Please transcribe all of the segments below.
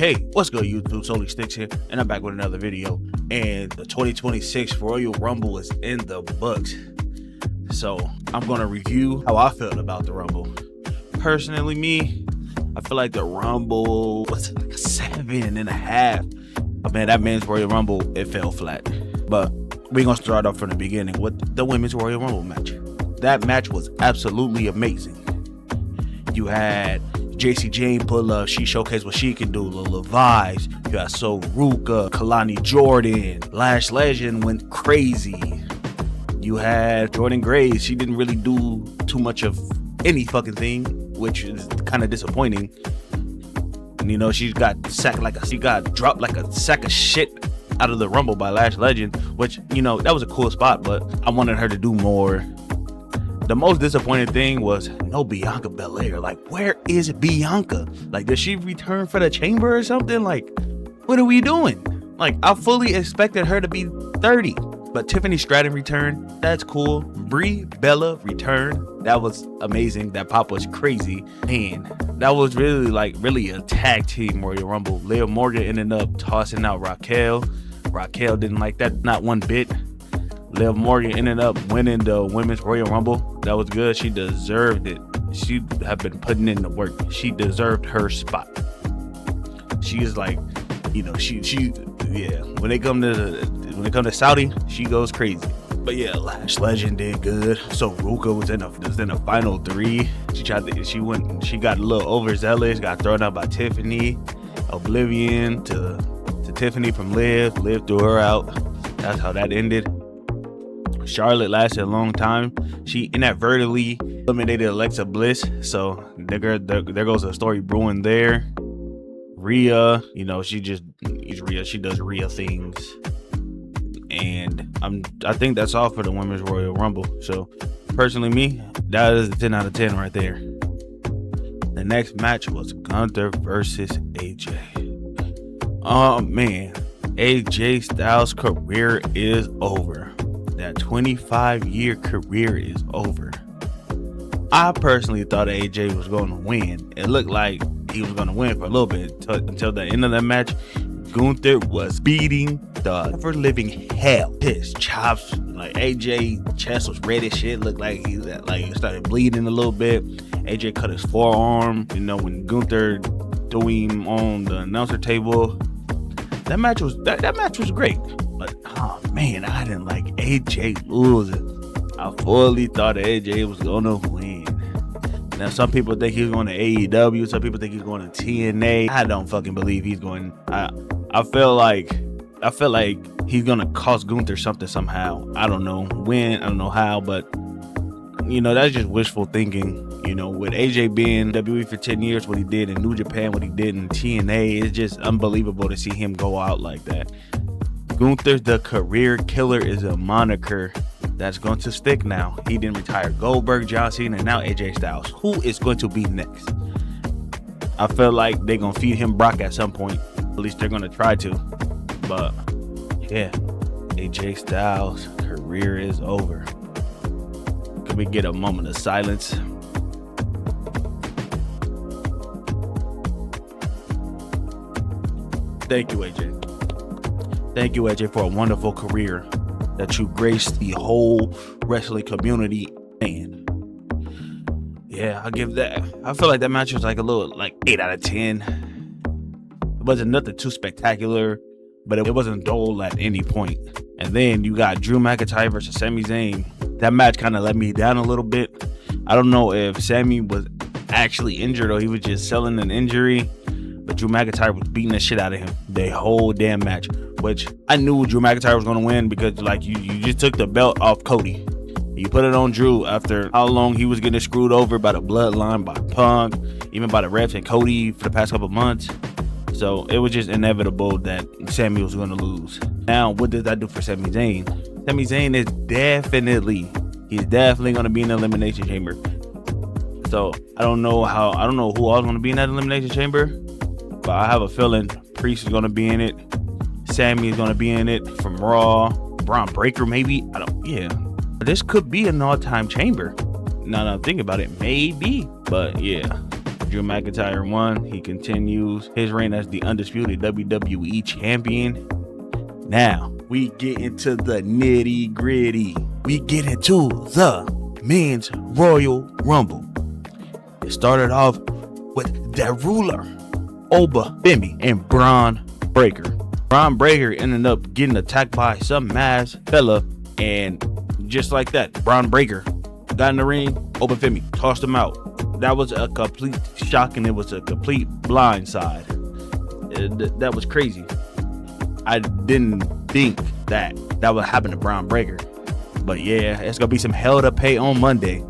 Okay, what's good YouTube? Solely Sticks here, and I'm back with another video. And the 2026 Royal Rumble is in the books. So I'm gonna review how I felt about the Rumble. Personally, me, I feel like the Rumble was like a 7.5. Man, that men's Royal Rumble, it fell flat. But we're gonna start off from the beginning with the women's Royal Rumble match. That match was absolutely amazing. You had JC Jane pull up, she showcased what she can do. Lil Vibes, you got Ruka, Kalani Jordan, Lash Legend went crazy. You had Jordan Grace, she didn't really do too much of any fucking thing, which is kind of disappointing. And you know, she got dropped like a sack of shit out of the Rumble by Lash Legend, which, you know, that was a cool spot, but I wanted her to do more. The most disappointing thing was no Bianca Belair. Like, where is Bianca? Like, does she return for the chamber or something? Like, what are we doing? Like, I fully expected her to be 30. But Tiffany Stratton returned. That's cool. Brie Bella returned. That was amazing. That pop was crazy. And that was really a tag team Royal Rumble. Liv Morgan ended up tossing out Raquel. Raquel didn't like that, not one bit. Liv Morgan ended up winning the women's Royal Rumble. That was good. She deserved it. She have been putting in the work. She deserved her spot. She is like, you know, yeah. When they come to Saudi, she goes crazy. But yeah, Lash Legend did good. So Ruka was in the final three. She got a little overzealous, got thrown out by Tiffany. Oblivion to Tiffany from Liv. Liv threw her out. That's how that ended. Charlotte lasted a long time. She inadvertently eliminated Alexa Bliss, so there goes a story brewing there. Rhea, you know, she's Rhea. She does Rhea things, and I think that's all for the women's Royal Rumble. So personally, me, that is a 10 out of 10 right there. The next match was Gunther versus AJ. Oh man, AJ Styles' career is over. That 25-year career is over. I personally thought AJ was going to win. It looked like he was going to win for a little bit until the end of that match. Gunther was beating the ever-living hell. His chops, like AJ chest was red as shit. Looked like he started bleeding a little bit. AJ cut his forearm. You know, when Gunther threw him on the announcer table. That match was great. But oh man, I didn't like AJ losing. I fully thought AJ was gonna win. Now some people think he's going to AEW, some people think he's going to TNA. I don't fucking believe he's going. I feel like he's gonna cost Gunther something somehow. I don't know when, I don't know how, but you know, that's just wishful thinking. You know, with AJ being WWE for 10 years, what he did in New Japan, what he did in TNA, it's just unbelievable to see him go out like that. Gunther the Career Killer is a moniker that's going to stick now. He didn't retire Goldberg, John Cena, and now AJ Styles. Who is going to be next? I feel like they're going to feed him Brock at some point. At least they're going to try to. But yeah, AJ Styles' career is over. Can we get a moment of silence? Thank you, AJ. Thank you, AJ, for a wonderful career that you graced the whole wrestling community. And yeah, I'll give that. I feel like that match was like a little 8 out of 10. It wasn't nothing too spectacular, but it wasn't dull at any point. And then you got Drew McIntyre versus Sami Zayn. That match kind of let me down a little bit. I don't know if Sami was actually injured or he was just selling an injury. But Drew McIntyre was beating the shit out of him the whole damn match, which I knew Drew McIntyre was going to win because you just took the belt off Cody. You put it on Drew after how long he was getting screwed over by the Bloodline, by Punk, even by the refs and Cody for the past couple months. So it was just inevitable that Sami was going to lose. Now, what does that do for Sami Zayn? Sami Zayn is definitely going to be in the Elimination Chamber. So I don't know who all is going to be in that Elimination Chamber. But I have a feeling Priest is going to be in it. Sammy is going to be in it from Raw. Braun Breaker, maybe. Yeah. This could be an all-time chamber. Now that I'm thinking about it, maybe. But yeah. Drew McIntyre won. He continues his reign as the undisputed WWE champion. Now, we get into the nitty gritty. We get into the Men's Royal Rumble. It started off with the ruler, Oba Femi, and Braun Breaker. Braun Breaker ended up getting attacked by some masked fella, and just like that, Braun Breaker got in the ring. Oba Femi tossed him out. That was a complete shock, and it was a complete blindside. That was crazy. I didn't think that would happen to Braun Breaker. But yeah, it's going to be some hell to pay on Monday.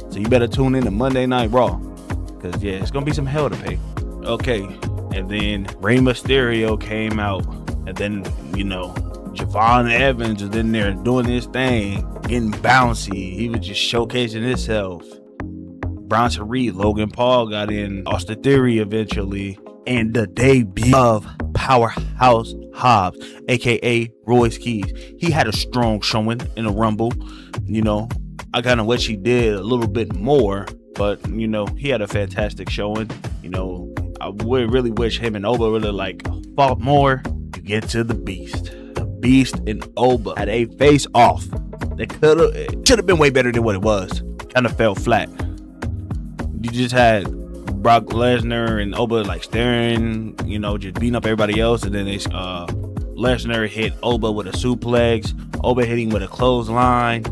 So you better tune in to Monday Night Raw. Because yeah, it's going to be some hell to pay. Okay. And then Rey Mysterio came out. And then, you know, Javon Evans was in there doing his thing. Getting bouncy. He was just showcasing himself. Bronson Reed, Logan Paul got in. Austin Theory eventually. And the debut of Powerhouse Hobbs, aka Royce Keys. He had a strong showing in a Rumble. You know, I kind of wish he did a little bit more, but you know, he had a fantastic showing. You know, I would really wish him and Oba really fought more. You get to the Beast. The Beast and Oba had a face off. It should have been way better than what it was. Kind of fell flat. You just had Brock Lesnar and Oba staring, you know, just beating up everybody else, and then Lesnar hit Oba with a suplex, Oba hitting with a clothesline,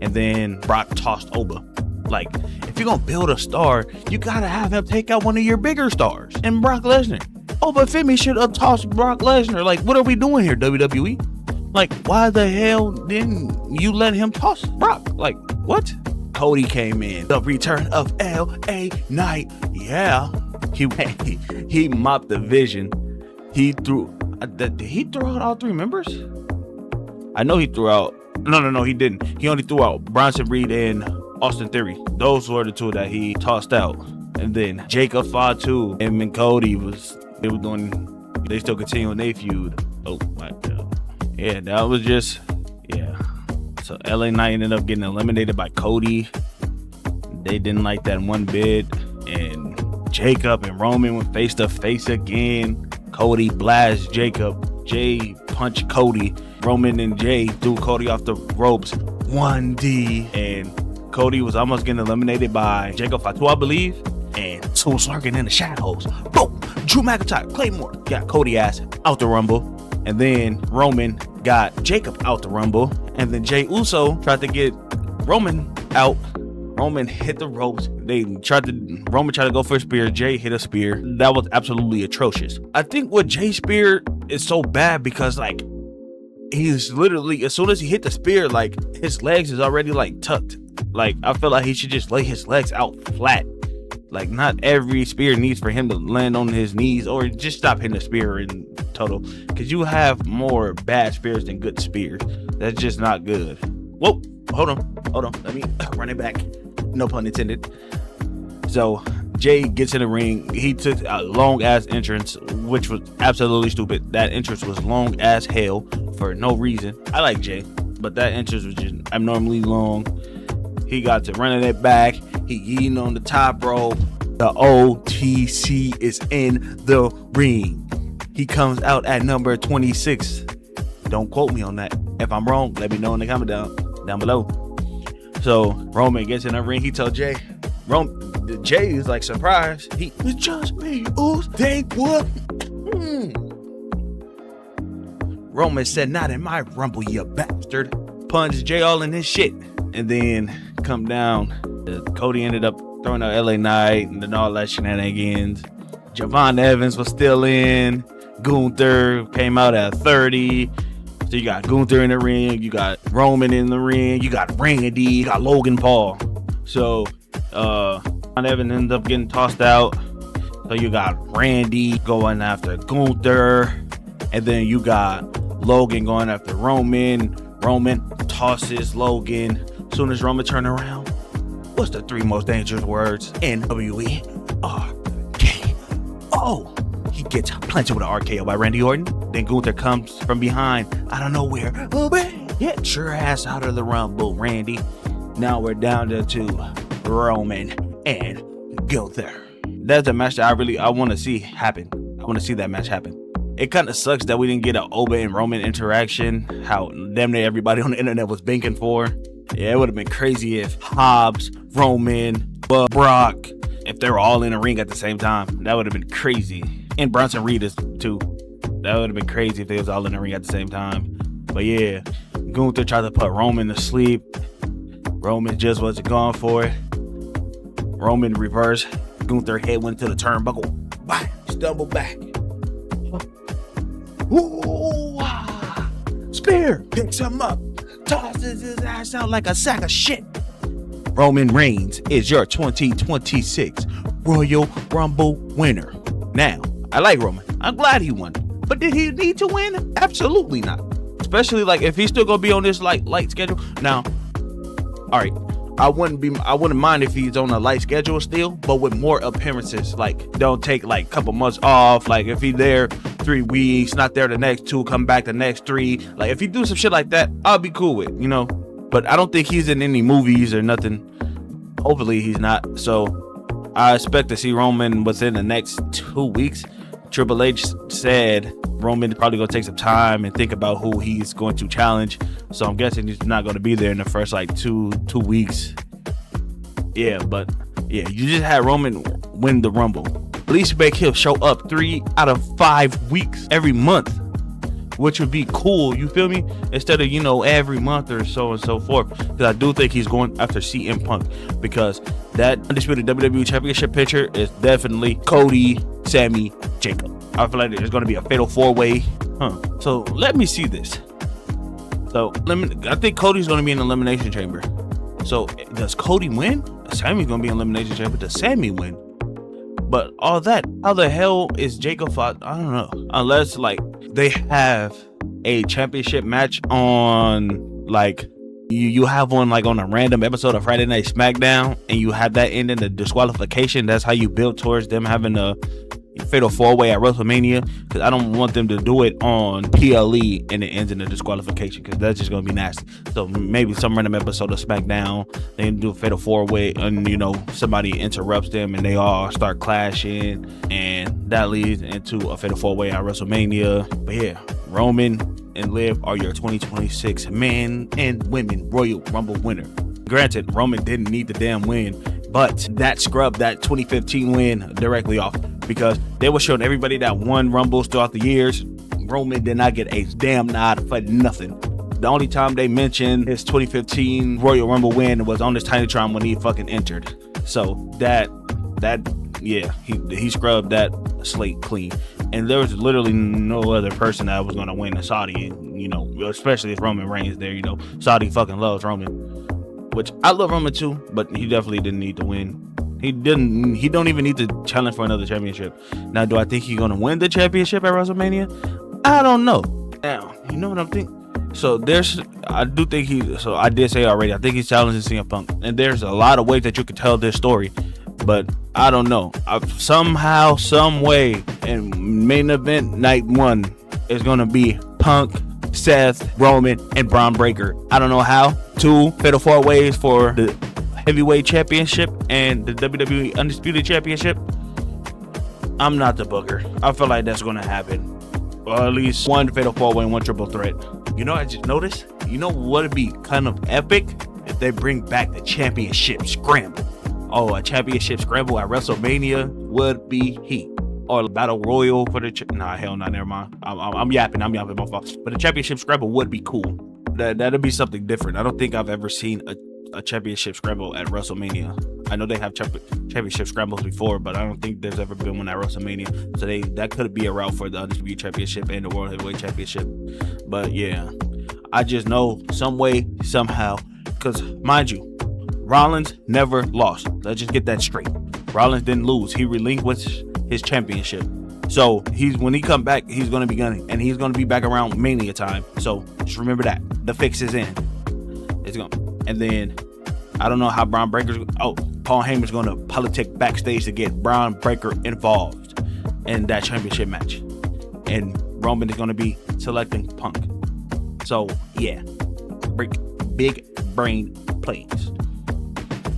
and then Brock tossed Oba. If you're gonna build a star, you gotta have him take out one of your bigger stars, and Brock Lesnar. Oba Femi should have tossed Brock Lesnar. What are we doing here, WWE? Why the hell didn't you let him toss Brock? What? Cody came in. The return of LA Knight. Yeah. He mopped the Vision. He threw. Did he throw out all three members? I know he threw out. No, he didn't. He only threw out Bronson Reed and Austin Theory. Those were the two that he tossed out. And then Jacob Fatu and Cody they still continuing their feud. Oh my God. Yeah, that was just, yeah. So LA Knight ended up getting eliminated by Cody. They didn't like that one bit. And Jacob and Roman went face to face again. Cody blasts Jacob. Jay punched Cody. Roman and Jay threw Cody off the ropes. 1D. And Cody was almost getting eliminated by Jacob Fatu, I believe. And Soul Slurking in the shadows. Boom! Drew McIntyre, Claymore got Cody ass out the Rumble. And then Roman got Jacob out the Rumble. And then Jay Uso tried to get Roman out. Roman hit the ropes. Roman tried to go for a spear. Jay hit a spear. That was absolutely atrocious. I think what Jay's spear is so bad because he's literally, as soon as he hit the spear, his legs is already tucked. I feel like he should just lay his legs out flat. Not every spear needs for him to land on his knees, or just stop hitting the spear in total. Because you have more bad spears than good spears. That's just not good. Whoa, hold on. Let me run it back. No pun intended. So Jay gets in the ring. He took a long ass entrance, which was absolutely stupid. That entrance was long as hell for no reason. I like Jay, but that entrance was just abnormally long. He got to running it back. He eating on the top rope. The OTC is in the ring. He comes out at number 26. Don't quote me on that. If I'm wrong, let me know in the comment down below. So Roman gets in the ring. He told Jay. Jay is surprised. It's just me. Ooh, they what? Roman said, "Not in my Rumble, you bastard." Punched Jay all in his shit. And then come down. Cody ended up throwing out LA Knight and then all that shenanigans. Javon Evans was still in. Gunther came out at 30. So you got Gunther in the ring. You got Roman in the ring. You got Randy. You got Logan Paul. So Javon Evans ended up getting tossed out. So you got Randy going after Gunther. And then you got Logan going after Roman. Roman tosses Logan. As soon as Roman turned around, what's the three most dangerous words in WWE? RKO. He gets planted with an RKO by Randy Orton. Then Gunther comes from behind out of nowhere. Oh, man, get your ass out of the Rumble, Randy. Now we're down to Roman and Gunther. that's a match that I want to see happen. I want to see that match happen. It kind of sucks that we didn't get an Oba and Roman interaction, how damn near everybody on the internet was banking for. Yeah, it would have been crazy if Hobbs, Roman, Brock, if they were all in the ring at the same time. That would have been crazy. And Bronson Reed is too. That would have been crazy if they was all in the ring at the same time. But yeah, Gunther tried to put Roman to sleep. Roman just wasn't going for it. Roman reversed. Gunther head went to the turnbuckle. Bang, stumbled back. Ooh, spear picks him up, tosses his ass out like a sack of shit. Roman Reigns is your 2026 Royal Rumble winner. Now, I like Roman. I'm glad he won. But did he need to win? Absolutely not. Especially like if he's still gonna be on this light schedule. Now, all right, I wouldn't mind if he's on a light schedule still, but with more appearances. Like, don't take like a couple months off. Like if he's there 3 weeks, not there the next 2, come back the next 3. Like if he do some shit like that, I'll be cool with, But I don't think he's in any movies or nothing. Hopefully he's not. So I expect to see Roman within the next 2 weeks. Triple H said Roman probably gonna take some time and think about who he's going to challenge. So I'm guessing he's not gonna be there in the first like two weeks. Yeah, but yeah, you just had Roman win the Rumble. At least make him show up 3 out of 5 weeks every month, which would be cool. You feel me? Instead of every month or so and so forth. Because I do think he's going after CM Punk, because that undisputed WWE Championship picture is definitely Cody, Sammy, Jacob. I feel like there's going to be a fatal 4-way. So let me see this. So I think Cody's going to be in the Elimination Chamber. So does Cody win? Sammy's going to be in Elimination Chamber. Does Sammy win? But all that, how the hell is Jacob fought? I don't know. Unless like they have a championship match on like you have one like on a random episode of Friday Night SmackDown, and you have that end in the disqualification. That's how you build towards them having a fatal 4-way at WrestleMania, because I don't want them to do it on PLE and it ends in a disqualification, because that's just gonna be nasty. So maybe some random episode of SmackDown, they do a fatal 4-way and somebody interrupts them and they all start clashing, and that leads into a fatal 4-way at WrestleMania. But yeah, Roman and Liv are your 2026 men and women Royal Rumble winner. Granted, Roman didn't need the damn win, but that scrubbed that 2015 win directly off, because they were showing everybody that won Rumbles throughout the years. Roman did not get a damn nod for nothing. The only time they mentioned his 2015 Royal Rumble win was on this Tinytron when he fucking entered. So yeah, he scrubbed that slate clean. And there was literally no other person that was gonna win in Saudi, especially if Roman Reigns there. Saudi fucking loves Roman, which I love Roman too, but he definitely didn't need to win. He don't even need to challenge for another championship. Now, do I think he's gonna win the championship at WrestleMania? I don't know. Now, you know what I'm thinking? So I did say already, I think he's challenging CM Punk. And there's a lot of ways that you could tell this story, but I don't know. Somehow, some way, in main event night 1 is gonna be Punk, Seth, Roman, and Braun Breaker. I don't know how. 2 fatal 4-ways for the heavyweight championship and the WWE Undisputed Championship. I'm not the booker. I feel like that's gonna happen. Or at least 1 fatal 4-way and 1 triple threat. I just noticed, what would be kind of epic if they bring back the championship scramble. Oh, a championship scramble at WrestleMania would be heat. Or a battle royal for the hell no, never mind. I'm yapping, my fault. But a championship scramble would be cool. That'd be something different. I don't think I've ever seen a championship scramble at WrestleMania. I know they have championship scrambles before, but I don't think there's ever been one at WrestleMania. So that could be a route for the Undisputed Championship and the World Heavyweight Championship. But yeah, I just know some way, somehow, because mind you, Rollins never lost. Let's just get that straight. Rollins didn't lose. He relinquished his championship. So when he come back, he's gonna be gunning, and he's gonna be back around Mania time. So just remember that the fix is in. And then I don't know how Braun Breaker's. Paul Heyman's gonna politic backstage to get Braun Breaker involved in that championship match, and Roman is gonna be selecting Punk. So yeah, big brain plays.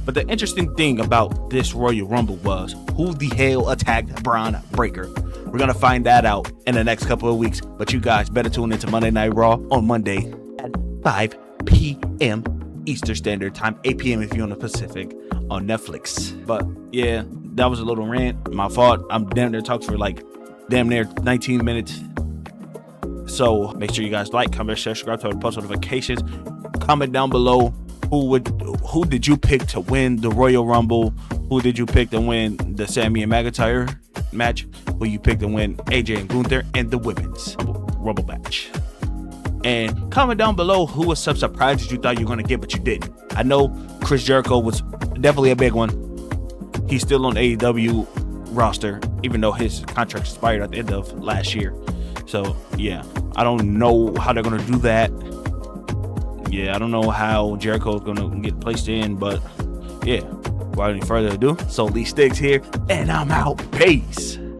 But the interesting thing about this Royal Rumble was who the hell attacked Braun Breaker. We're going to find that out in the next couple of weeks. But you guys better tune into Monday Night Raw on Monday at 5 p.m. Eastern Standard Time, 8 p.m. if you're on the Pacific, on Netflix. But yeah, that was a little rant. My fault. I'm damn near talked for like damn near 19 minutes. So make sure you guys like, comment, share, subscribe to our post notifications. Comment down below who did you pick to win the Royal Rumble? Who did you pick to win the Sami and McIntyre match? Who you picked to win AJ and Gunther and the women's Rumble match? And comment down below who was some surprises you thought you were going to get but you didn't. I know Chris Jericho was definitely a big one. He's still on AEW roster even though his contract expired at the end of last year. So yeah, I don't know how they're going to do that. Yeah, I don't know how Jericho is going to get placed in, but yeah, without any further ado, so Lee Sticks here, and I'm out. Peace.